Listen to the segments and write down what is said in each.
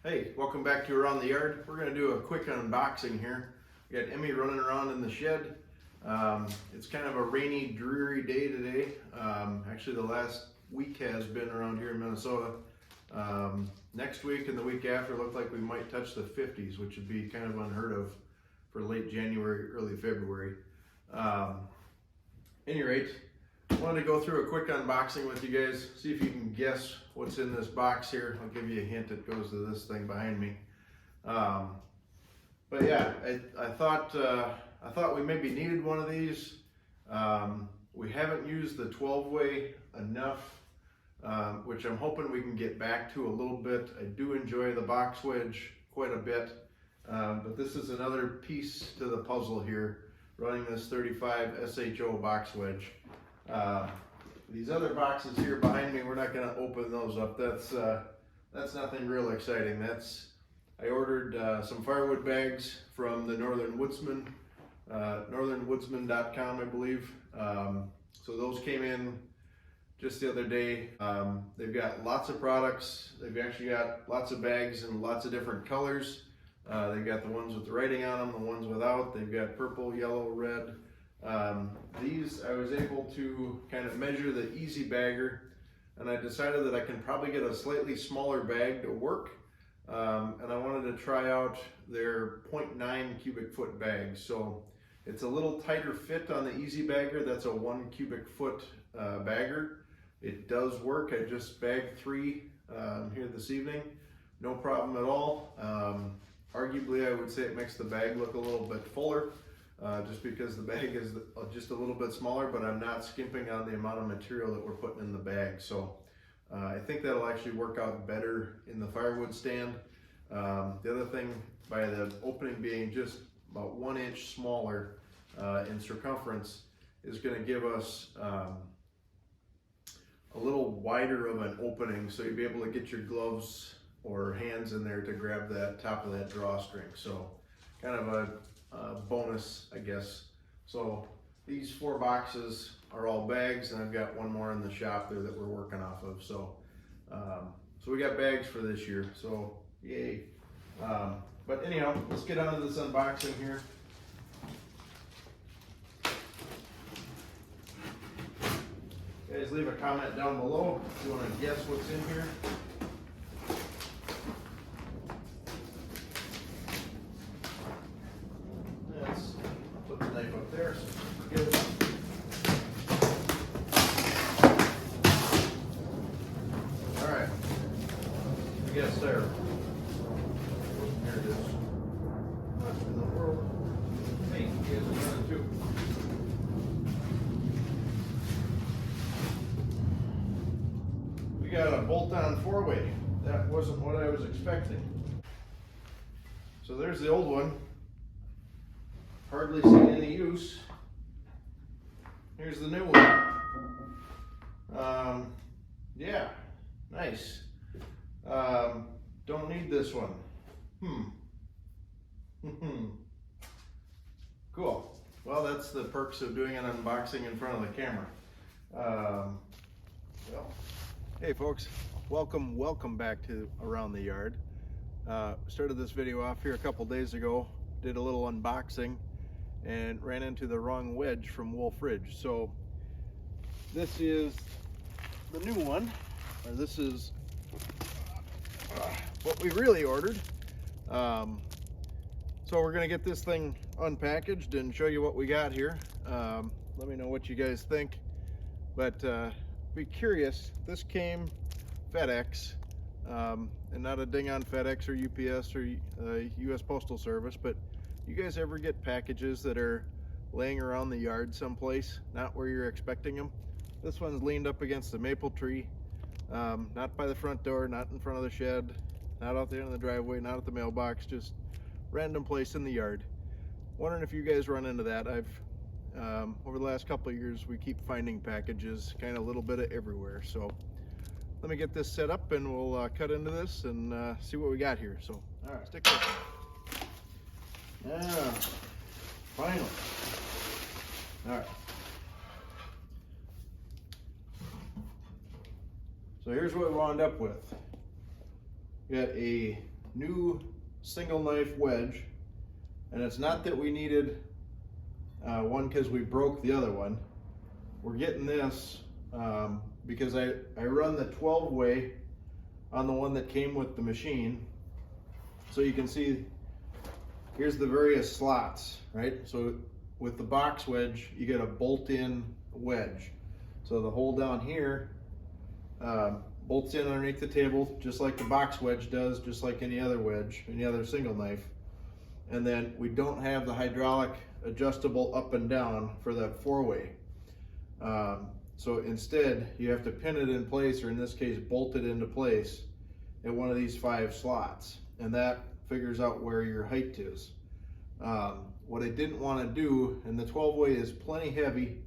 Hey, welcome back to Around the Yard. We're going to do a quick unboxing here. We got Emmy running around in the shed. It's kind of a rainy, dreary day today. Actually, the last week has been around here in Minnesota. Next week and the week after look like we might touch the 50s, which would be kind of unheard of for late January, early February. Any rate, I wanted to go through a quick unboxing with you guys, see if you can guess what's in this box here. I'll give you a hint, it goes to this thing behind me. But yeah, I thought we maybe needed one of these. We haven't used the 12-way enough, which I'm hoping we can get back to a little bit. I do enjoy the box wedge quite a bit, but this is another piece to the puzzle here, running this 35 SHO box wedge. These other boxes here behind me, we're not going to open those up. That's nothing real exciting. I ordered some firewood bags from the Northern Woodsman, northernwoodsman.com, I believe. So those came in just the other day. They've got lots of products. They've actually got lots of bags in lots of different colors. They've got the ones with the writing on them, the ones without. They've got purple, yellow, red. These I was able to kind of measure the easy bagger, and I decided that I can probably get a slightly smaller bag to work, and I wanted to try out their 0.9 cubic foot bags. So it's a little tighter fit on the easy bagger. That's a 1 cubic foot bagger. It does work. I just bagged 3 here this evening, no problem at all. Arguably I would say it makes the bag look a little bit fuller. Just because the bag is just a little bit smaller, but I'm not skimping on the amount of material that we're putting in the bag. So I think that'll actually work out better in the firewood stand. The other thing, by the opening being just about 1 inch smaller in circumference, is going to give us a little wider of an opening, so you'll be able to get your gloves or hands in there to grab that top of that drawstring. So kind of a bonus, I guess. So these 4 boxes are all bags, and I've got one more in the shop there that we're working off of. So so we got bags for this year, so yay. But anyhow, let's get on to this unboxing here. Guys, leave a comment down below if you want to guess what's in here. There, so forget it. All right, I guess there. Here it is. What in the world? Hey, you guys are running too. We got a bolt-on 4-way. That wasn't what I was expecting. So there's the old one. Hardly seen any use. Here's the new one. Yeah, nice. Don't need this one. Cool. Well, that's the perks of doing an unboxing in front of the camera. Well, hey folks, welcome back to Around the Yard. Started this video off here a couple days ago. Did a little unboxing and ran into the wrong wedge from Wolfe Ridge. So this is the new one, or this is what we really ordered. So we're gonna get this thing unpackaged and show you what we got here. Let me know what you guys think, but be curious. This came FedEx, and not a ding on FedEx or UPS or US Postal Service, but you guys ever get packages that are laying around the yard someplace, not where you're expecting them? This one's leaned up against a maple tree, not by the front door, not in front of the shed, not out the end of the driveway, not at the mailbox, just random place in the yard. Wondering if you guys run into that. Over the last couple of years, we keep finding packages kind of a little bit of everywhere. So let me get this set up and we'll cut into this and see what we got here. So all right, stick with it. Yeah, finally. All right. So here's what we wound up with. We got a new single knife wedge, and it's not that we needed one because we broke the other one. We're getting this because I run the 12-way on the one that came with the machine. So you can see here's the various slots, right? So with the box wedge, you get a bolt-in wedge. So the hole down here bolts in underneath the table, just like the box wedge does, just like any other wedge, any other single knife. And then we don't have the hydraulic adjustable up and down for that 4-way. So instead, you have to pin it in place, or in this case, bolt it into place at one of these 5 slots. And that figures out where your height is. What I didn't want to do, and the 12-way is plenty heavy,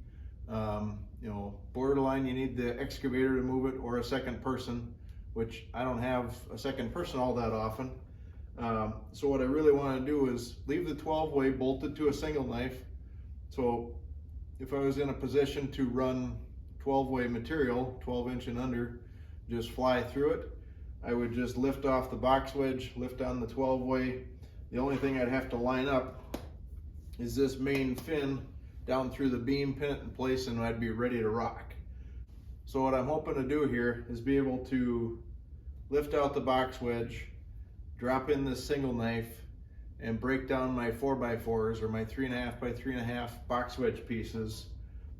you know, borderline you need the excavator to move it, or a second person, which I don't have a second person all that often. So what I really want to do is leave the 12-way bolted to a single knife. So if I was in a position to run 12-way material, 12-inch and under, just fly through it, I would just lift off the box wedge, lift on the 12-way. The only thing I'd have to line up is this main fin down through the beam, pin it in place, and I'd be ready to rock. So what I'm hoping to do here is be able to lift out the box wedge, drop in this single knife, and break down my 4x4s, or my 3.5 by 3.5 box wedge pieces,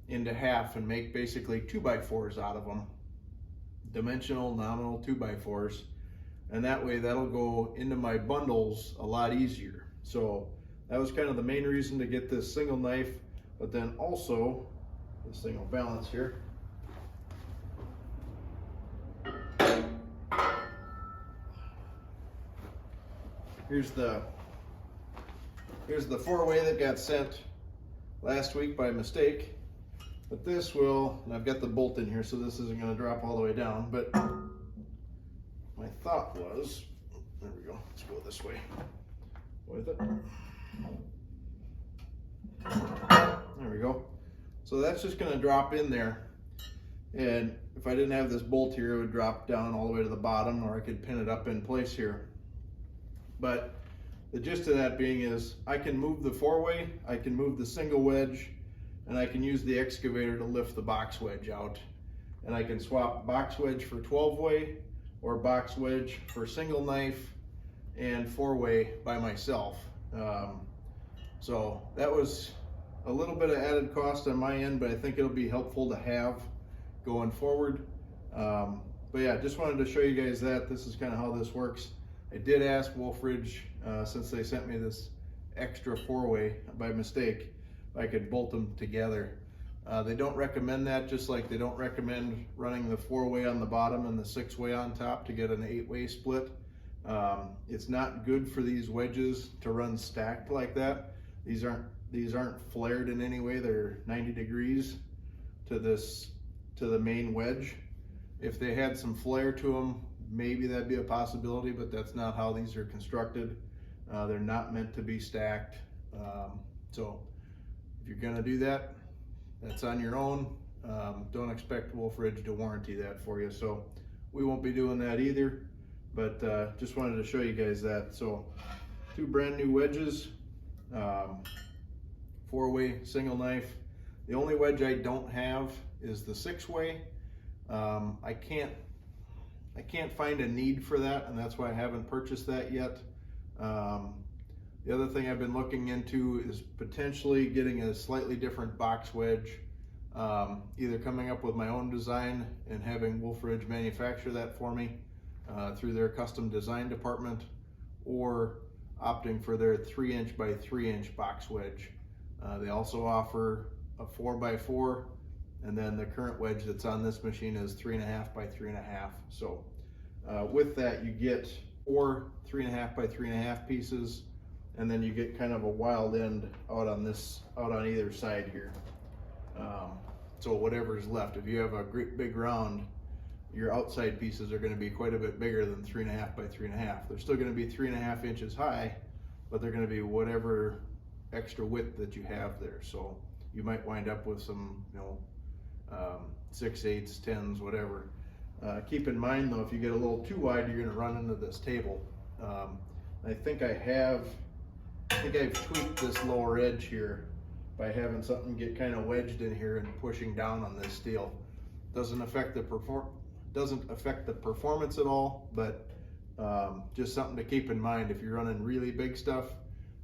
into half and make basically 2x4s out of them. Dimensional, nominal 2x4s. And that way that'll go into my bundles a lot easier. So that was kind of the main reason to get this single knife. But then also, this thing will balance here. Here's the 4-way that got sent last week by mistake. But this will, and I've got the bolt in here, so this isn't going to drop all the way down. But my thought was, there we go, let's go this way with it. There we go. So that's just going to drop in there, and if I didn't have this bolt here, it would drop down all the way to the bottom, or I could pin it up in place here. But the gist of that being is I can move the 4-way, I can move the single wedge, and I can use the excavator to lift the box wedge out. And I can swap box wedge for 12-way, or box wedge for single knife, and 4-way by myself. So that was a little bit of added cost on my end, but I think it'll be helpful to have going forward. But yeah, just wanted to show you guys that this is kind of how this works. I did ask Wolfe Ridge, since they sent me this extra 4-way by mistake, if I could bolt them together. They don't recommend that, just like they don't recommend running the 4-way on the bottom and the 6-way on top to get an 8-way split. It's not good for these wedges to run stacked like that. These aren't flared in any way. They're 90 degrees to the main wedge. If they had some flare to them, maybe that'd be a possibility, but that's not how these are constructed. They're not meant to be stacked. So if you're gonna do that, that's on your own. Don't expect Wolfe Ridge to warranty that for you. So we won't be doing that either, but just wanted to show you guys that. So 2 brand new wedges, 4-way single knife. The only wedge I don't have is the 6-way. I can't find a need for that, and that's why I haven't purchased that yet. The other thing I've been looking into is potentially getting a slightly different box wedge, either coming up with my own design and having Wolfe Ridge manufacture that for me through their custom design department, or opting for their 3-inch by 3-inch box wedge. They also offer a 4x4, and then the current wedge that's on this machine is 3.5 by 3.5. So with that, you get 4 3.5 by 3.5 pieces, and then you get kind of a wild end out on either side here. So whatever's left, if you have a great big round, your outside pieces are going to be quite a bit bigger than 3.5 by 3.5. They're still going to be 3.5 inches high, but they're going to be whatever extra width that you have there. So you might wind up with some, 6/8, 10s, whatever. Keep in mind though, if you get a little too wide, you're going to run into this table. I think I've tweaked this lower edge here by having something get kind of wedged in here and pushing down on this steel. Doesn't affect the performance at all, but just something to keep in mind if you're running really big stuff.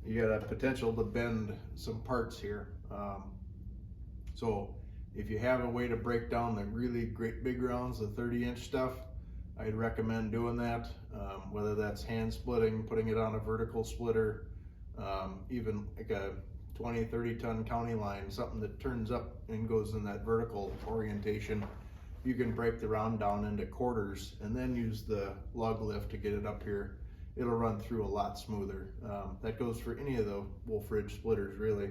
You got a potential to bend some parts here. So if you have a way to break down the really great big rounds, the 30-inch stuff, I'd recommend doing that. Whether that's hand splitting, putting it on a vertical splitter, even like a 20-30 ton county line, something that turns up and goes in that vertical orientation. You can break the round down into quarters and then use the lug lift to get it up here. It'll run through a lot smoother. That goes for any of the Wolfe Ridge splitters, really.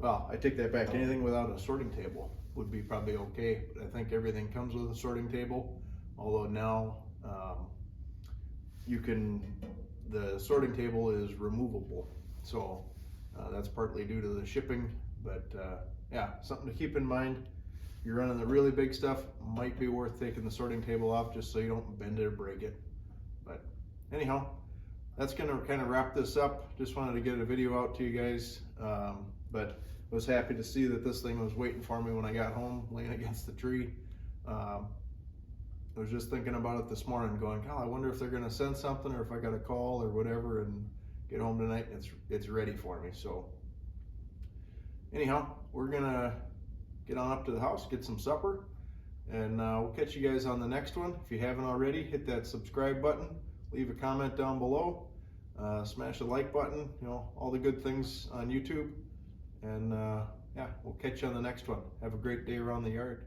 Well, I take that back. Anything without a sorting table would be probably okay, but I think everything comes with a sorting table. Although now the sorting table is removable, so that's partly due to the shipping. But yeah, something to keep in mind. You're running the really big stuff, might be worth taking the sorting table off just so you don't bend it or break it. But anyhow, that's gonna kind of wrap this up. Just wanted to get a video out to you guys, but was happy to see that this thing was waiting for me when I got home, laying against the tree. I was just thinking about it this morning, going, oh, I wonder if they're gonna send something or if I got a call or whatever, and get home tonight and it's ready for me. So anyhow, we're gonna get on up to the house, get some supper, and we'll catch you guys on the next one. If you haven't already, hit that subscribe button, leave a comment down below, smash the like button, you know, all the good things on YouTube. And yeah, we'll catch you on the next one. Have a great day around the yard.